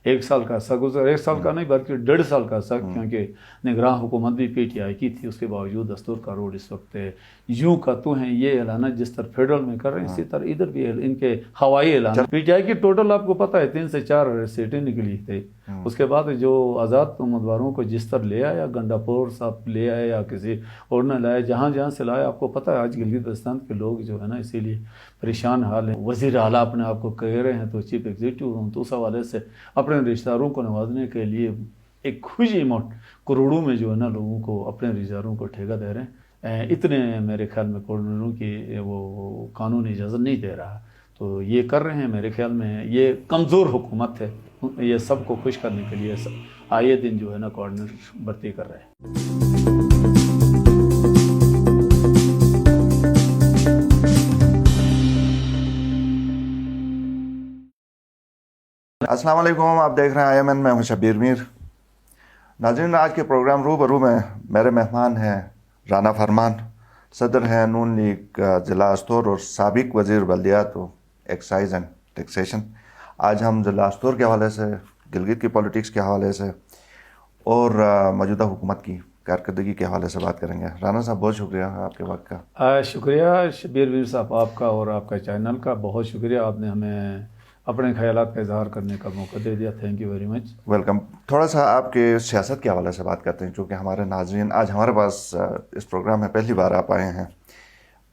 1 साल का अर्सा गुजर, 1 साल का नहीं बल्कि 1.5 साल का अर्सा, क्योंकि निगरान हुकूमत भी PTI की थी। उसके बावजूद दस्तूर का रोड इस वक्त यूं का तो हैं ये ऐलान जिस तरह फेडरल में कर रहे हैं इसी तरह इधर भी इनके हवाई ऐलान। PTI की टोटल आपको पता है 3 से 4 सीटें निकली थी। उसके बाद जो आज़ाद उम्मीदवारों को जिस तरह ले आया, गंडापुर साहब ले आए या किसी और न लाए, जहाँ जहाँ से लाए, आपको पता है आज गिलगित बल्तिस्तान के लोग जो है ना इसीलिए परेशान हाल है। वज़ीर आला अपने आप को कह रहे हैं तो चीफ एग्जीक्यूटिव हूँ, तो उस हवाले से अपने रिश्तेदारों को नवाजने के लिए एक खुशी अमाउंट करोड़ों में जो है ना लोगों को, अपने रिश्तेदारों को ठेका दे रहे हैं। इतने मेरे ख्याल में करोड़ों की वो कानून इजाज़त नहीं दे रहा, तो ये कर रहे हैं। मेरे ख्याल में ये कमज़ोर हुकूमत है, ये सबको खुश करने के लिए आए दिन जो है ना कोऑर्डिनेटर भर्ती कर रहे हैं। अस्सलाम वालेकुम, आप देख रहे हैं IMN, मैं हूं शब्बीर मीर। नाज़रीन, आज के प्रोग्राम रूबरू में मेरे मेहमान हैं राना फरमान, सदर हैं नून लीग ज़िला अस्तोर और साबिक वज़ीर बल्दियात एक्साइज़ एंड टैक्सेशन। आज हम ज़िला अस्तोर के हवाले से, गिलगित की पॉलिटिक्स के हवाले से और मौजूदा हुकूमत की कारकर्दगी के हवाले से बात करेंगे। राना साहब, बहुत शुक्रिया आपके वक्त का। शुक्रिया शब्बीर मीर साहब आपका और आपका चैनल का बहुत शुक्रिया, आपने हमें अपने ख्यालात का इजहार करने का मौका दे दिया। Thank you very much. Welcome. थोड़ा सा आपके सियासत के हवाले से बात करते हैं, क्योंकि हमारे नाज़रीन आज हमारे पास इस प्रोग्राम में पहली बार आप आए हैं।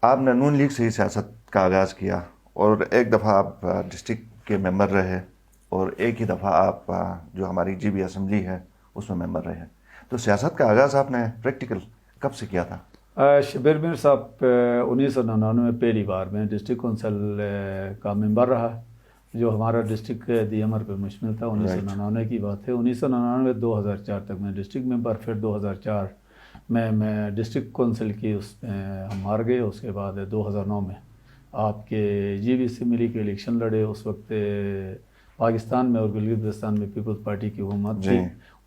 आपने नून लीग से ही सियासत का आगाज़ किया और एक दफ़ा आप डिस्ट्रिक्ट के मेंबर रहे और एक ही दफ़ा आप जो हमारी GB असम्बली है उसमें मेंबर रहे। तो सियासत का आगाज़ आपने प्रैक्टिकल कब से किया था? शब्बीर मीर साहब 1999 में पहली बार मैं डिस्ट्रिक्ट कौंसिल का मेंबर रहा, जो हमारा डिस्ट्रिक्ट DMR पे मुश्तमिल था। 1999 की बात है। 1999 2004 तक मैं डिस्ट्रिक्ट मेंबर, फिर 2004 में मैं डिस्ट्रिक्ट कौंसिल की उसमें हम हार गए। उसके बाद 2009 में आपके GB असम्बली के इलेक्शन लड़े। उस वक्त पाकिस्तान में और गिलगित बल्तिस्तान में पीपल्स पार्टी की हुकूमत थी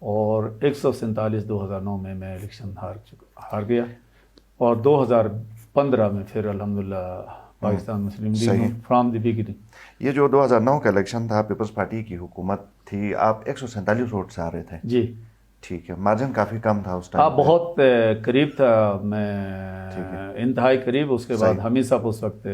और 147 2009 में मैं इलेक्शन हार गया और 2015 में फिर अल्हम्दुलिल्लाह पाकिस्तान मुस्लिम लीग फ्रॉम द बिगिनिंग। ये जो 2009 का इलेक्शन था, पीपल्स पार्टी की हुकूमत थी, आप 147 वोट से आ रहे थे। जी ठीक है, मार्जिन काफ़ी कम था उस टाइम। हाँ, बहुत करीब था, मैं इंतहाई करीब। उसके बाद हमीद साहब उस वक्त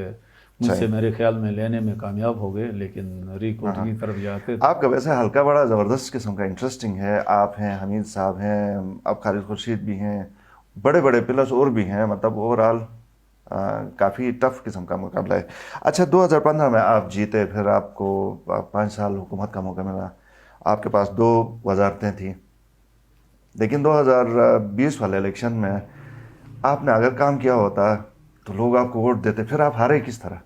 मुझसे मेरे ख्याल में लेने में कामयाब हो गए, लेकिन रिकॉर्ड की तरफ जाते थे। आपका वैसे हल्का बड़ा ज़बरदस्त किस्म का इंटरेस्टिंग है। आप हैं, हमीद साहब हैं, अब खालिद खुर्शीद भी हैं, बड़े बड़े प्लस और भी हैं, मतलब ओवरऑल काफ़ी टफ किस्म का मुकाबला है। अच्छा, 2015 में आप जीते, फिर आपको 5 साल हुकूमत का मौका मिला, आपके पास 2 वजारतें थी, लेकिन 2020 वाले इलेक्शन में आपने अगर काम किया होता तो लोग आपको वोट देते, फिर आप हारे किस तरह?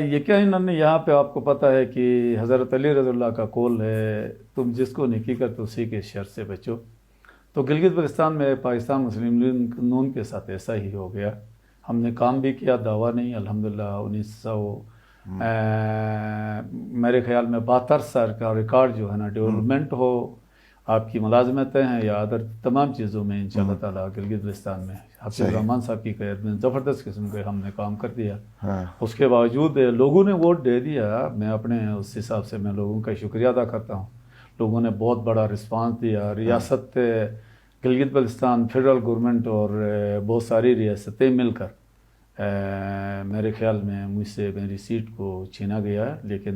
यकीनन यहाँ पे आपको पता है कि हज़रत अली रज़ियल्लाहु का कौल है, तुम जिसको नेकी करते उसी के शर से बचो। तो गिलगित बल्तिस्तान में पाकिस्तान मुस्लिम लीग नून के साथ ऐसा ही हो गया। हमने काम भी किया, दावा नहीं। अल्हम्दुलिल्लाह 1900 मेरे ख्याल में 72 साल का रिकॉर्ड जो है ना, डेवलपमेंट हो, आपकी मुलाजमतें हैं या अदर तमाम चीज़ों में इंशाअल्लाह ताला गिलगित बल्तिस्तान में हाफिज़ रहमान साहब की क़यादत में ज़बरदस्त किस्म के हमने काम कर दिया। उसके बावजूद लोगों ने वोट दे दिया। मैं अपने उस हिसाब से मैं लोगों का शुक्रिया अदा करता हूँ। लोगों ने बहुत बड़ा रिस्पांस दिया। रियासत गिलगित बल्तिस्तान, फेडरल गवर्नमेंट और बहुत सारी रियासतें मिलकर मेरे ख्याल में मुझसे मेरी सीट को छीना गया, लेकिन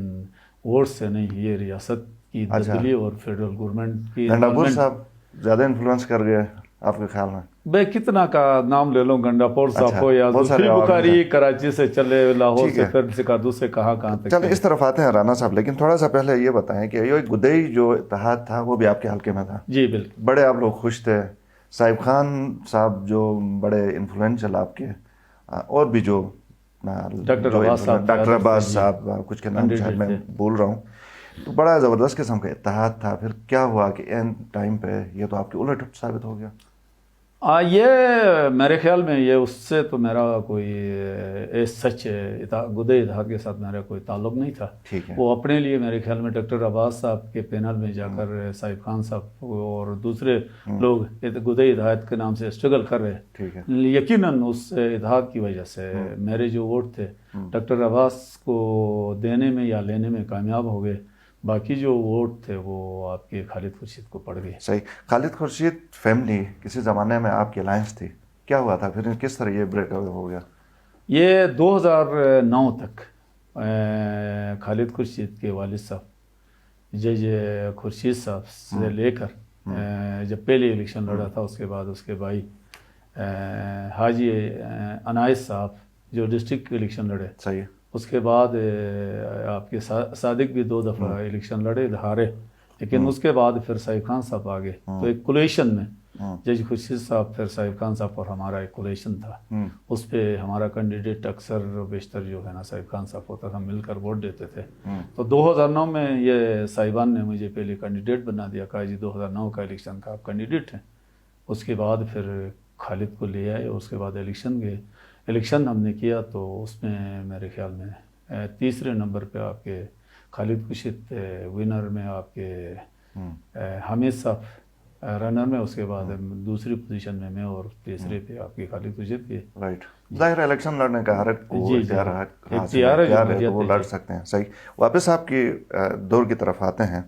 वोट से नहीं, ये रियासत की तब्दीली और फेडरल गवर्नमेंट की। गंडापुर साहब ज़्यादा इन्फ्लुएंस कर गए आपके ख्याल में? भाई कितना का नाम ले लो, गंडापुर साहब हो या बुखारी, कराची से चले, लाहौर से, फिर सिकादू से कहाँ तक। चलो इस तरफ आते हैं राना साहब, लेकिन थोड़ा सा पहले ये बताएं कि ये गुदई जो इत्तेहाद था वो भी आपके हल्के में था? जी बिल्कुल। बड़े आप लोग खुश थे। साहिब खान साहब जो बड़े इन्फ्लुएंशियल आपके, और भी जो डॉक्टर अब्बास साहब, कुछ के नाम शायद मैं बोल रहा हूँ, तो बड़ा ज़बरदस्त किस्म का इत्तेहाद था। फिर क्या हुआ कि एंड टाइम पे ये तो आपके उलट साबित हो गया? ये मेरे ख्याल में ये उससे तो मेरा कोई सच गुदे इत्तेहाद के साथ मेरा कोई ताल्लुक नहीं था। ठीक है। वो अपने लिए मेरे ख्याल में डॉक्टर अब्बास साहब के पैनल में जाकर साहिब खान साहब और दूसरे लोग गुदे इत्तेहाद के नाम से स्ट्रगल कर रहे। ठीक है। यकीनन उस इत्तेहाद की वजह से मेरे जो वोट थे डॉक्टर अब्बास को देने में या लेने में कामयाब हो गए। باقی جو ووٹ تھے وہ آپ کے خالد خورشید کو پڑ گئے. صحیح. خالد خورشید فیملی کسی زمانے میں آپ کی الائنس تھی، کیا ہوا تھا پھر، کس طرح یہ بریک اوے ہو گیا؟ یہ 2009 تک خالد خورشید کے والد صاحب جج خورشید صاحب سے لے کر جب پہلے الیکشن لڑا تھا، اس کے بعد اس کے بھائی حاجی عنایت صاحب جو ڈسٹرکٹ الیکشن لڑے، صحیح. اس کے بعد آپ کے صادق بھی 2 دفعہ الیکشن لڑے، ہارے، لیکن اس کے بعد پھر صاحب خان صاحب آگے. تو ایک کولیشن میں جج خورشید صاحب، پھر صاحب خان صاحب اور ہمارا ایک کولیشن تھا. اس پہ ہمارا کینڈیڈیٹ اکثر بیشتر جو ہے نا صاحب خان صاحب ہوتا تھا، مل کر ووٹ دیتے تھے. تو 2009 میں یہ صاحبان نے مجھے پہلے کینڈیڈیٹ بنا دیا، کہا جی 2009 کا الیکشن کا آپ کینڈیڈیٹ ہیں. اس کے بعد پھر خالد کو لے آئے، اس کے بعد الیکشن گئے. الیکشن ہم نے کیا تو اس میں میرے خیال میں تیسرے نمبر پہ آپ کے خالد خورشید تھے، ونر میں آپ کے حمید صاحب رنر میں، اس کے بعد دوسری پوزیشن میں میں، اور تیسرے پہ آپ کی خالد خورشید کے. رائٹ. ظاہر الیکشن لڑنے کا ہر ایک کو اختیار ہے، وہ لڑ سکتے ہیں. صحیح. واپس آپ کی دور کی طرف آتے ہیں.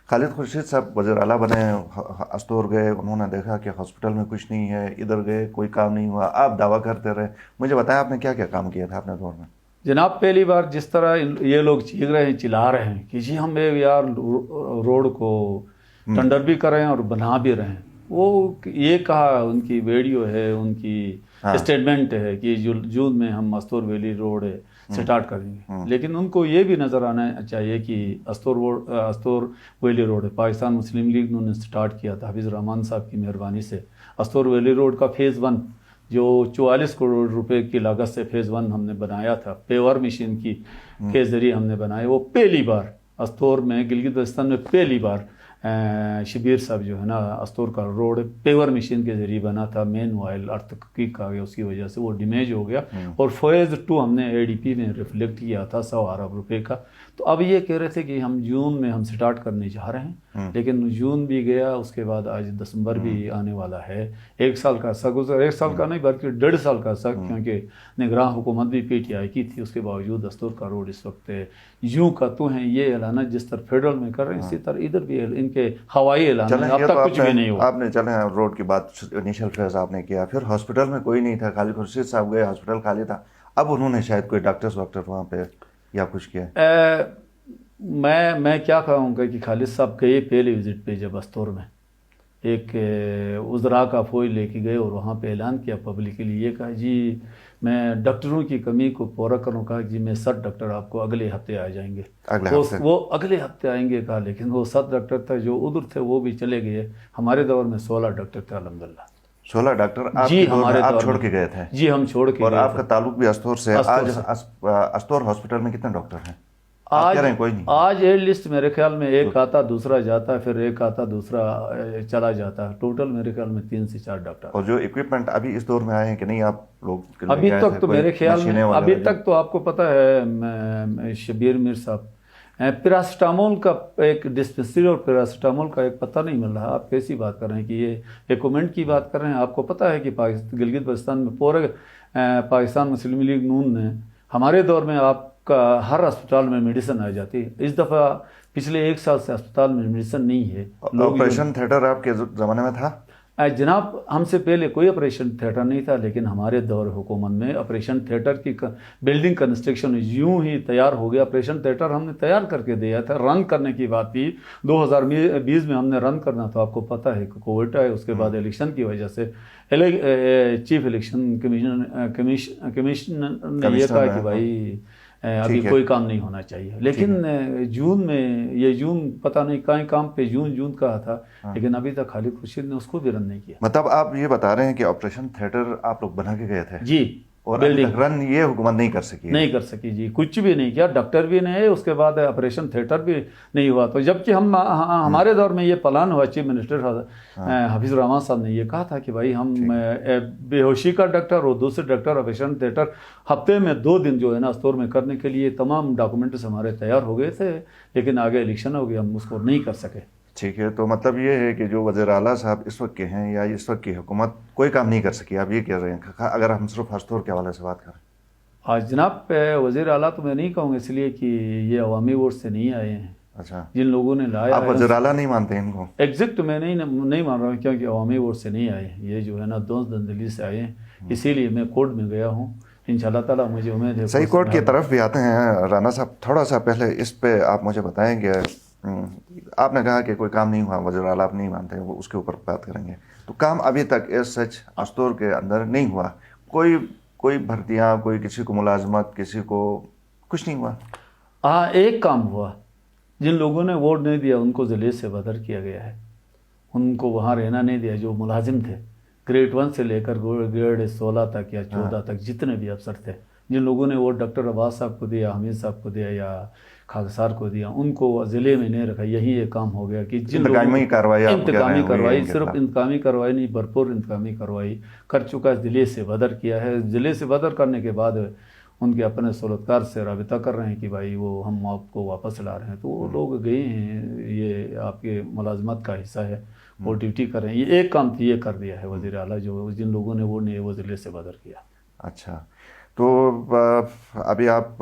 خالد خورشید صاحب وزیر اعلیٰ بنے، استور گئے، انہوں نے دیکھا کہ ہاسپٹل میں کچھ نہیں ہے، ادھر گئے کوئی کام نہیں ہوا، آپ دعویٰ کرتے رہے. مجھے بتائیں آپ نے کیا کیا کام کیا تھا اپنے دور میں؟ جناب پہلی بار جس طرح یہ لوگ چیخ رہے ہیں، چلا رہے ہیں کہ جی ہم یار روڈ کو ٹنڈر بھی کر رہے ہیں اور بنا بھی رہے ہیں، وہ یہ کہا، ان کی ویڈیو ہے، ان کی اسٹیٹمنٹ ہے کہ جون میں ہم استور ویلی روڈ سٹارٹ کریں گے. لیکن ان کو یہ بھی نظر آنا چاہیے کہ استور ویلی روڈ پاکستان مسلم لیگ نے سٹارٹ کیا تھا حفیظ الرحمان صاحب کی مہربانی سے. استور ویلی روڈ کا فیز 1 جو 44 کروڑ روپے کی لاگت سے فیز 1 ہم نے بنایا تھا، پیور مشین کی کے ذریعے ہم نے بنایا. وہ پہلی بار استور میں، گلگت بلتستان میں پہلی بار شبیر صاحب جو ہے نا استور کا روڈ پیور مشین کے ذریعے بنا تھا. مین وائل ارتھکویک آ گیا، اس کی وجہ سے وہ ڈیمیج ہو گیا. اور فیز 2 ہم نے ADP میں ریفلیکٹ کیا تھا 100 ارب روپے کا. تو اب یہ کہہ رہے تھے کہ ہم جون میں ہم سٹارٹ کرنے جا رہے ہیں، لیکن جون بھی گیا، اس کے بعد آج دسمبر بھی آنے والا ہے. 1 سال کا عرصہ گزرا، 1 سال کا نہیں بلکہ 1.5 سال کا عرصہ، کیونکہ نگراں حکومت بھی PTI کی تھی. اس کے باوجود استور کا روڈ اس وقت یوں کا تو ہیں یہ اعلانات جس طرح فیڈرل میں کر رہے ہیں، اسی طرح ادھر بھی ان کے ہوائی اعلان اب تک کچھ بھی نہیں ہوا. آپ نے چلیں روڈ کی بات، انیشل فیز آپ نے کیا، پھر ہاسپٹل میں کوئی نہیں تھا، خالد خورشید صاحب گئے، ہاسپٹل خالی تھا. اب انہوں نے شاید کوئی ڈاکٹر وہاں پہ یا کچھ کیا. میں کیا کہوں گا کہ خالد صاحب گئے پہلے وزٹ پہ جب استور میں ایک وزراء کا فوج لے کے گئے، اور وہاں پہ اعلان کیا پبلکلی، یہ کہا جی میں ڈاکٹروں کی کمی کو پورا کروں. کہا جی میں 60 ڈاکٹر آپ کو اگلے ہفتے آ جائیں گے. وہ اگلے ہفتے آئیں گے کہا، لیکن وہ 7 ڈاکٹر تھے جو ادھر تھے وہ بھی چلے گئے. ہمارے دور میں 16 ڈاکٹر تھے الحمدللہ. 16 ڈاکٹر جی ہمارے آپ چھوڑ کے گئے تھے؟ جی ہم چھوڑ کے. اور آپ کا تعلق بھی استور سے. آج استور ہاسپٹل میں کتنے ڈاکٹر ہیں؟ آج ایڈ لسٹ میرے خیال میں ایک آتا دوسرا جاتا، پھر ایک آتا دوسرا چلا جاتا. ٹوٹل میرے خیال میں 3 سے 4 ڈاکٹر. اور جو اکوپمنٹ ابھی اس دور میں آئے ہیں کہ نہیں آپ لوگ ابھی تک تو میرے خیال میں ابھی تک تو آپ کو پتہ ہے شبیر میر صاحب پیراسٹامول کا ایک ڈسپنسری اور پیراسٹامول کا ایک پتہ نہیں مل رہا. آپ کیسی بات کر رہے ہیں کہ یہ ایکوپمنٹ کی بات کر رہے ہیں؟ آپ کو پتہ ہے کہ گلگت بلتستان میں پورے پاکستان مسلم لیگ نون نے ہمارے دور میں آپ کا ہر اسپتال میں میڈیسن آ جاتی ہے. اس دفعہ پچھلے 1 سال سے اسپتال میں میڈیسن نہیں ہے. آپریشن تھیٹر آپ کے زمانے میں تھا؟ جناب ہم سے پہلے کوئی آپریشن تھیٹر نہیں تھا، لیکن ہمارے دور حکومت میں آپریشن تھیٹر کی بلڈنگ کنسٹرکشن یوں ہی تیار ہو گیا. آپریشن تھیٹر ہم نے تیار کر کے دیا تھا، رن کرنے کی بات تھی. 2020 میں ہم نے رن کرنا تھا. آپ کو پتہ ہے کہ کووڈ ہے، اس کے بعد الیکشن کی وجہ سے چیف الیکشن کمیشن نے یہ کہا کہ بھائی ابھی کوئی کام نہیں ہونا چاہیے. لیکن جون میں یہ جون پتہ نہیں کہیں کام پہ جون کہا تھا، لیکن ابھی تک خالد خورشید نے اس کو بھی رن نہیں کیا. مطلب آپ یہ بتا رہے ہیں کہ آپریشن تھیٹر آپ لوگ بنا کے گئے تھے؟ جی. اور رن یہ حکومت نہیں کر سکی جی، کچھ بھی نہیں کیا. ڈاکٹر بھی نہیں ہے، اس کے بعد آپریشن تھیٹر بھی نہیں ہوا. تو جبکہ ہمارے دور میں یہ پلان ہوا، چیف منسٹر حفیظ الرحمان صاحب نے یہ کہا تھا کہ بھائی ہم بے ہوشی کا ڈاکٹر اور دوسرے ڈاکٹر آپریشن تھیٹر ہفتے میں 2 دن جو ہے نا استور میں کرنے کے لیے تمام ڈاکومنٹس ہمارے تیار ہو گئے تھے، لیکن آگے الیکشن ہو گیا، ہم اس کو نہیں کر سکے. ٹھیک ہے. تو مطلب یہ ہے کہ جو وزیر اعلیٰ صاحب اس وقت کے ہیں یا اس وقت کی حکومت کوئی کام نہیں کر سکی، آپ یہ کہہ رہے ہیں اگر ہم صرف استور کے حوالے سے بات کریں؟ آج جناب وزیر اعلیٰ تو میں نہیں کہوں گا، اس لیے کہ یہ عوامی ووٹ سے نہیں آئے ہیں. अच्छा, जिन लोगों ने लाया आप वज़ीर आला नहीं मानते इनको? एग्जैक्ट मैं नहीं मान रहा हूँ, क्योंकि अवामी वोट से नहीं आए, ये जो है ना दोस्त दंदली से आए हैं, इसीलिए मैं कोर्ट में गया हूँ। इंशाल्लाह ताला मुझे उम्मीद है सही, कोर्ट की तरफ भी आते हैं। राना साहब, थोड़ा सा पहले इस पे आप मुझे बताएंगे, आपने कहा कि कोई काम नहीं हुआ, वज़ीर आला आप नहीं मानते, वो उसके ऊपर बात करेंगे। तो काम अभी तक एज सच आस्तोर के अंदर नहीं हुआ, कोई भर्तियाँ, कोई किसी को मुलाजमत, किसी को कुछ नहीं हुआ? हाँ, एक काम हुआ, जिन लोगों ने वोट नहीं दिया उनको ज़िले से बदर किया गया है, उनको वहाँ रहना नहीं दिया। जो मुलाजिम थे ग्रेड 1 से लेकर ग्रेड 16 तक या 14 तक जितने भी अफसर थे, जिन लोगों ने वोट डॉक्टर अब्बास साहब को दिया, हमीद साहब को दिया या खाकसार को दिया, उनको ज़िले में नहीं रखा। यही एक काम हो गया कि जिन इंतकामी कार्रवाई सिर्फ इंतकामी कार्रवाई नहीं, भरपूर इंतकामी कार्रवाई कर चुका, ज़िले से बदर किया है। ज़िले से बदर करने के बाद उनके अपने सौलतकार से राबिता कर रहे हैं कि भाई वो हम आपको वापस ला रहे हैं, तो वो लोग गए हैं, ये आपके मुलाजमत का हिस्सा है, वो ड्यूटी कर रहे हैं। ये एक काम तो ये कर दिया है वज़ीर आला, जो जिन लोगों ने वो नहीं वो ज़िले से बदर किया। अच्छा, तो अभी आप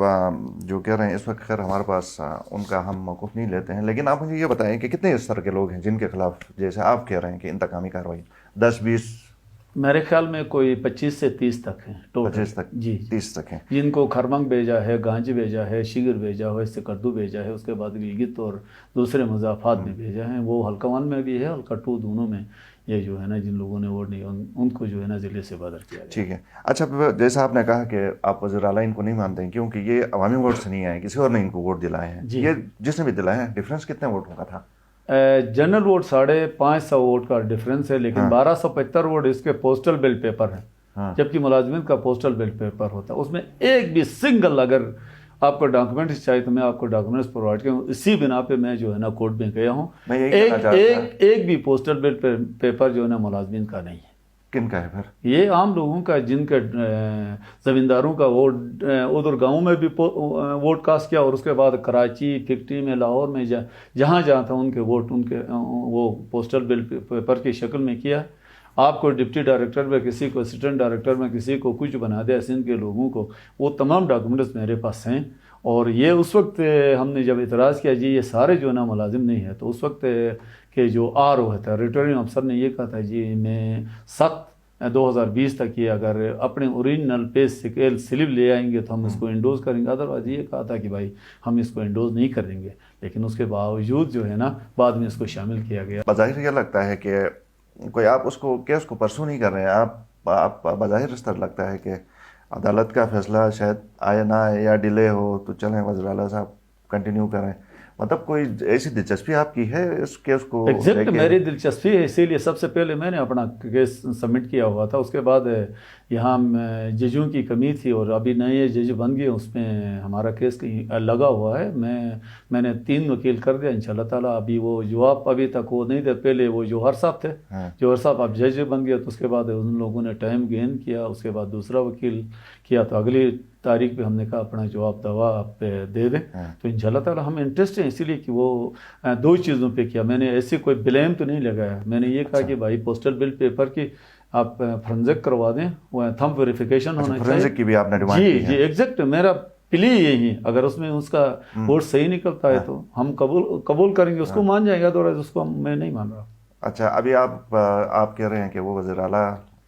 जो कह रहे हैं इस वक्त, खैर हमारे पास उनका हम मौक़िफ़ नहीं लेते हैं, लेकिन आप मुझे ये बताएं कि कितने इस तरह के लोग हैं जिनके खिलाफ, जैसे आप कह रहे हैं कि इंतकामी कार्रवाई 10-20? मेरे ख्याल में कोई 25 से 30 तक हैं टोटल। 25 तक? जी, 30 तक हैं जिनको खरमंग भेजा है, गांज भेजा है, शिगर भेजा है, सिकरदू भेजा है, उसके बाद गिलगित और दूसरे मज़ाफ़ात में भेजा है। वो हल्का 1 में भी है, हल्का 2 दोनों में। ये जो है ना जिन लोगों ने वोट नहीं उनको जो है ना ज़िले से बदर किया गया। ठीक है। अच्छा, जैसा आपने कहा कि आप वज़ीर आला इनको नहीं मानते हैं क्योंकि ये अवामी वोट से नहीं आए, किसी और ने इनको वोट दिलाए हैं। ये जिसने भी दिलाए हैं, डिफरेंस कितने वोटों का था? जनरल वोट 550 वोट का डिफरेंस है, लेकिन 1275 वोट इसके पोस्टल बैलेट पेपर है, जबकि मुलाजमिन का पोस्टल बैलेट पेपर होता है। उसमें एक भी सिंगल, अगर आपको डॉक्यूमेंट्स चाहिए तो मैं आपको डॉक्यूमेंट्स प्रोवाइड करूँ। इसी बिना पे मैं जो है ना कोर्ट में गया हूँ। एक भी पोस्टल बैलेट पेपर जो है ना मुलाजमिन का नहीं है। किन का है फिर? ये आम लोगों का, जिनके ज़मींदारों का वोट उधर गाँव में भी वोट कास्ट किया, और उसके बाद कराची, फैक्ट्री में, लाहौर में, जहाँ था उनके वोट वो पोस्टल बैलेट पेपर की शक्ल में किया। आपको डिप्टी डायरेक्टर में किसी को, असिस्टेंट डायरेक्टर में किसी को कुछ बना दिया सिंध के लोगों को। वो तमाम डॉक्यूमेंट्स मेरे पास हैं। और ये उस वक्त हमने जब इतराज़ किया जी ये सारे जो ना मुलाजिम नहीं है, तो उस वक्त के जो RO था, रिटर्निंग अफसर ने ये कहा था जी मैं 7/2020 तक ये अगर अपने ओरिजिनल पे स्लिप ले आएंगे तो हम इसको इंडोज करेंगे। अदरवाइज ये कहा था कि भाई हम इसको इंडोज नहीं करेंगे, लेकिन उसके बावजूद जो है ना बाद में इसको शामिल किया गया। बज़ाहिर ये लगता है कि कोई आप उसको केस को परसू नहीं कर रहे हैं, आप बज़ाहिर इस तरह लगता है कि अदालत का फैसला शायद आए ना आए या डिले हो तो चलें वज़ीर आला साहब कंटिन्यू करें, मतलब कोई ऐसी दिलचस्पी आपकी है इस केस को? एग्जैक्ट मेरी दिलचस्पी है, इसीलिए सबसे पहले मैंने अपना केस सबमिट किया हुआ था। उसके बाद यहाँ जजों की कमी थी और अभी नए जज बन गए, उसमें हमारा केस लगा हुआ है। मैंने 3 वकील कर दिया इंशाल्लाह ताला। अभी वो जवाब अभी तक वो नहीं थे। पहले वो जौहर साहब थे, जौहर साहब अब जज बन गया, तो उसके बाद उन लोगों ने टाइम गेन किया। उसके बाद दूसरा वकील किया, तो अगली तारीख पे हमने कहा अपना जवाब दवा आप दे दें। तो इंशाल्लाह ताला हम इंटरेस्ट हैं, इसीलिए कि वो 2 चीज़ों पे किया। मैंने ऐसे कोई ब्लेम तो नहीं लगाया, मैंने ये कहा कि भाई पोस्टल बिल पेपर की आप फोरेंसिक करवा दें, वो थंब वेरिफिकेशन होना चाहिए। फोरेंसिक की भी आपने डिमांड की है? जी एग्जैक्ट, मेरा प्ली यही है। अगर उसमें उसका वोट सही निकलता है तो हम कबूल करेंगे, उसको मान जाएंगे, तो उसको मैं नहीं मान रहा। अच्छा, अभी आप कह रहे हैं कि वो वज़ीर आला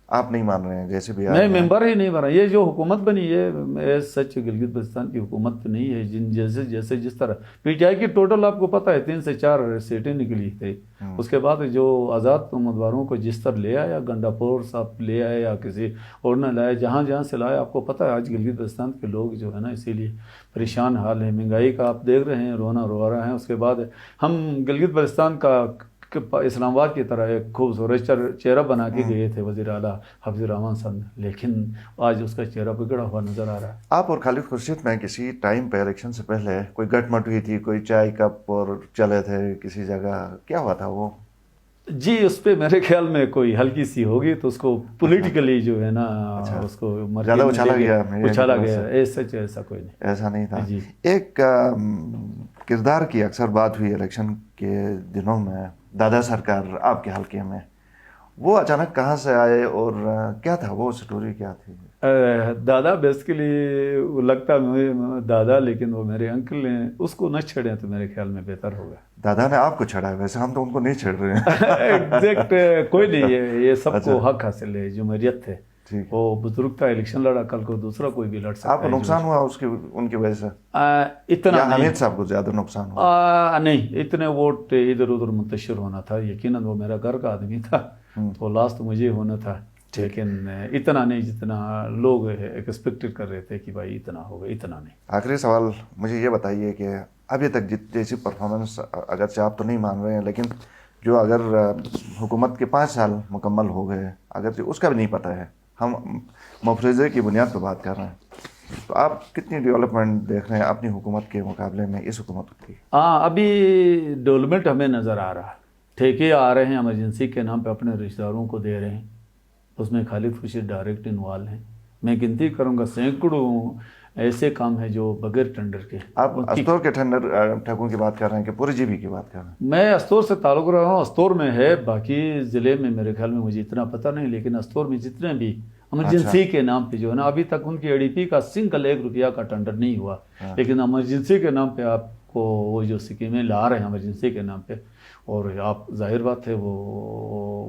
आप नहीं मान रहे हैं, जैसे भी मैं मेंबर ही नहीं बना। ये जो हुकूमत बनी ये सच गिलगित बल्तिस्तान की हुकूमत तो नहीं है। जैसे जिस तरह PTI की टोटल आपको पता है 3 से 4 सीटें निकली थी। उसके बाद जो आज़ाद उम्मीदवारों को जिस तरह ले आया, गंडापुर साहब ले आए या किसी और न लाए, जहाँ जहाँ से लाए, आपको पता है आज गिलगित बल्तिस्तान के लोग जो है ना इसीलिए परेशान हाल है। महंगाई का आप देख रहे हैं, रोना रो रहा है। उसके बाद हम गिलगित बल्तिस्तान का इस्लामाबाद की तरह एक खूबसूरत चेहरा बना के गए थे वज़ीर आला हफीज़ुर रहमान साहब, लेकिन आज उसका चेहरा बिगड़ा हुआ नज़र आ रहा है। आप और खालिद खुर्शीद में किसी टाइम पे इलेक्शन से पहले कोई गटमट हुई थी, कोई चाय कप और चले थे किसी जगह, क्या हुआ था वो? जी उस पर मेरे ख्याल में कोई हल्की सी होगी, तो उसको पॉलिटिकली जो है ना उसको ज़्यादा उछाला गया ऐसा कोई नहीं, ऐसा नहीं था। एक किरदार की अक्सर बात हुई इलेक्शन के दिनों में, दादा सरकार आपके हल्के में, वो अचानक कहाँ से आए और क्या था वो स्टोरी, क्या थी? दादा बेसिकली लगता है दादा, लेकिन वो मेरे अंकल हैं, उसको न छेड़ें तो मेरे ख्याल में बेहतर होगा। दादा ने आपको छेड़ा है, वैसे हम तो उनको नहीं छेड़ रहे हैं। एग्जैक्ट कोई नहीं है, ये सबको अच्छा। हक हासिल है, जमहूरियत है। ठीक। वो बुजुर्ग था, इलेक्शन लड़ा, कल को दूसरा कोई भी लड़ सकता है। आपको नुकसान हुआ उसकी उनकी वजह से? इतना या नहीं। हामिद साहब को ज्यादा नुकसान हुआ? नहीं, इतने वोट इधर उधर मुंतशिर होना था, यकीनन वो मेरा घर का आदमी था, तो लास्ट मुझे होना था, लेकिन इतना नहीं जितना लोग एक्सपेक्टेड कर रहे थे कि भाई इतना होगा, इतना नहीं। आखिरी सवाल मुझे ये बताइए कि अभी तक जैसी परफॉर्मेंस, अगरचे आप तो नहीं मान रहे हैं, लेकिन जो अगर हुकूमत के 5 साल मुकम्मल हो गए, अगर उसका भी नहीं पता है, हम मफरूज़े की बुनियाद पर बात कर रहे हैं, तो आप कितनी डेवलपमेंट देख रहे हैं अपनी हुकूमत के मुकाबले में इस हुकूमत की? अभी डेवलपमेंट हमें नज़र आ रहा है, ठेके आ रहे हैं, इमरजेंसी के नाम पे अपने रिश्तेदारों को दे रहे हैं, उसमें खालिद खुर्शीद डायरेक्ट इन्वॉल्व हैं। मैं गिनती करूंगा सैकड़ों ऐसे काम है जो बगैर टेंडर के। आप अस्तौर के टेंडर ठेकों की बात कर रहे हैं कि पूरे जीबी की बात कर रहे हैं? मैं अस्तौर से ताल्लुक़ रहा हूँ, अस्तौर में है, बाकी ज़िले में मेरे ख्याल में मुझे इतना पता नहीं, लेकिन अस्तौर में जितने भी इमरजेंसी के नाम पे जो है ना, अभी तक उनकी एडीपी का सिंगल 1 रुपया का टेंडर नहीं हुआ, लेकिन इमरजेंसी के नाम पे आपको वो जो स्कीमें ला रहे हैं इमरजेंसी के नाम पे, और आप जाहिर बात है वो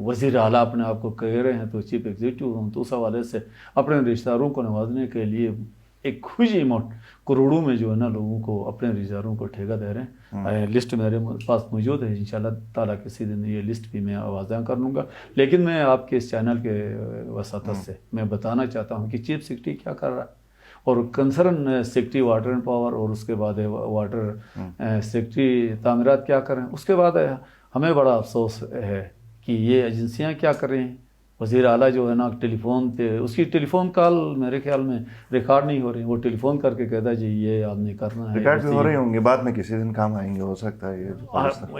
वज़ीर आला अपने आप को कह रहे हैं, तो चीफ एग्जीक्यूटिव, तो उस हवाले से अपने रिश्तेदारों को नवाजने के लिए एक खुशी अमाउंट करोड़ों में जो है ना लोगों को, अपने रिश्तेदारों को ठेका दे रहे हैं। लिस्ट मेरे पास मौजूद है, इंशाल्लाह ताला किसी दिन ये लिस्ट भी मैं आवाज़ा कर लूँगा। लेकिन मैं आपके इस चैनल के वसातत से मैं बताना चाहता हूँ कि चीफ सेक्रेटरी क्या कर रहा है, और concern secretary water and power, और उसके बाद वाटर सेक्रेटरी तामीरात क्या कर रहे हैं। उसके बाद हमें बड़ा अफसोस है कि ये एजेंसियाँ क्या कर रही हैं। वज़ीर आला जो है ना टेलीफोन पे, उसकी टेलीफोन कॉल मेरे ख्याल में रिकॉर्ड नहीं हो रही, वो टेलीफोन करके कहता है जी ये आपने करना है। रिकॉर्ड भी हो रही होंगी, बाद में किसी दिन काम आएंगे, हो सकता है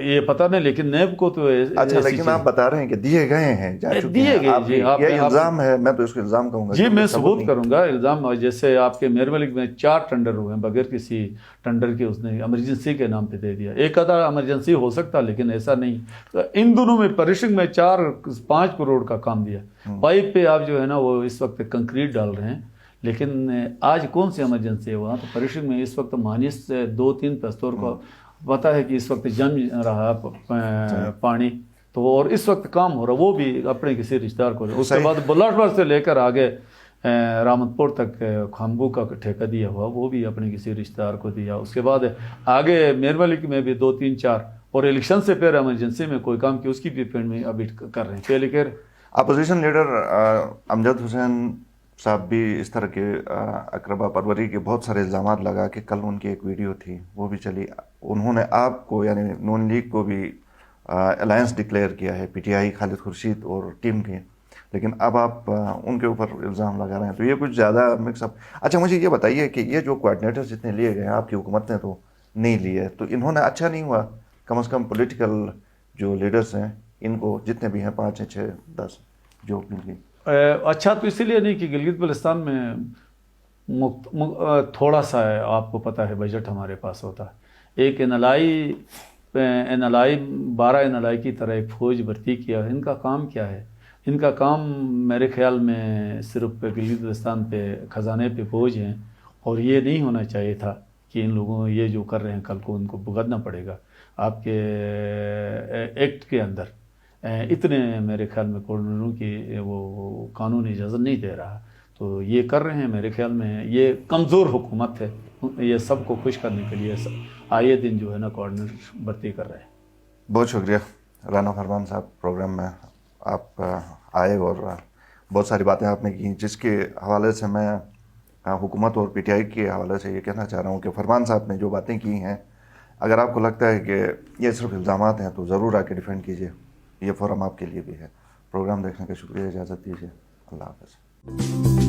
ये पता नहीं, लेकिन नेब को तो अच्छा, लेकिन आप बता रहे हैं कि दिए गए हैं, दिए गए जी। ये इल्जाम है, मैं तो इसको इल्जाम कहूँगा जी, मैं सबूत करूंगा इल्जाम। जैसे आपके मेयर मलिक में 4 टेंडर हुए हैं बगैर किसी टेंडर के, उसने इमरजेंसी के नाम पे दे दिया। एक आधा इमरजेंसी हो सकता, लेकिन ऐसा नहीं। तो इन दोनों में परिश्रम में 4-5 करोड़ का काम दिया। पाइप पे आप जो है ना वो इस वक्त कंक्रीट डाल रहे हैं, लेकिन आज कौन सी इमरजेंसी है वहाँ? तो परिश्रम में इस वक्त मानिस 2-3 पस्तौर को पता है कि इस वक्त जम रहा पानी, तो और इस वक्त काम हो रहा, वो भी अपने किसी रिश्तेदार को। उसके बाद बुलाटवर से लेकर आगे रामतपुर तक खम्बू का ठेका दिया हुआ, वो भी अपने किसी रिश्तेदार को दिया। उसके बाद आगे मेयर मलिक में भी 2-3-4, और इलेक्शन से पहले इमरजेंसी में कोई काम की उसकी भी पेमेंट अभी कर रहे हैं। पहले कह रहे अपोजिशन लीडर अमजद हुसैन साहब भी इस तरह के अकरबा परवरी के बहुत सारे इल्ज़ामात लगा के, कल उनकी एक वीडियो थी वो भी चली, उन्होंने आपको यानी नून लीग को भी अलायंस डिक्लेयर किया है, पीटीआई खालिद खुर्शीद और टीम के, लेकिन अब आप उनके ऊपर इल्ज़ाम लगा रहे हैं, तो ये कुछ ज़्यादा मिक्सअप। अच्छा, मुझे ये बताइए कि ये जो कोऑर्डिनेटर्स जितने लिए गए हैं, आपकी हुकूमत ने तो नहीं लिए, तो इन्होंने अच्छा नहीं हुआ कम से कम पॉलिटिकल जो लीडर्स हैं इनको, जितने भी हैं 5 या 6 10 जो मिल, अच्छा तो इसीलिए नहीं कि गिलगित बल्तिस्तान में थोड़ा सा है, आपको पता है बजट हमारे पास होता है। एक एनएलआई 12 एनएलआई की तरह एक फ़ौज भर्ती किया। इनका काम क्या है? इनका काम मेरे ख्याल में सिर्फ गिलगित बल्तिस्तान पे ख़जाने पे बोझ हैं, और ये नहीं होना चाहिए था कि इन लोगों ये जो कर रहे हैं कल को उनको भुगतना पड़ेगा। आपके एक्ट के अंदर इतने मेरे ख्याल में कोऑर्डिनेटरों की वो कानून इजाज़त नहीं दे रहा, तो ये कर रहे हैं। मेरे ख्याल में ये कमज़ोर हुकूमत है, ये सबको खुश करने के लिए आए दिन जो है ना कोऑर्डिनेटर भर्ती कर रहे हैं। बहुत शुक्रिया राना फरमान साहब, प्रोग्राम में आप आए और बहुत सारी बातें आपने की, जिसके हवाले से मैं हुकूमत और पीटीआई के हवाले से ये कहना चाह रहा हूँ कि फरमान साहब ने जो बातें की हैं, अगर आपको लगता है कि ये सिर्फ इल्ज़ामात हैं तो ज़रूर आके डिफेंड कीजिए, ये फोरम आपके लिए भी है। प्रोग्राम देखने का शुक्रिया, इजाज़त दीजिए, अल्लाह हाफ़िज़।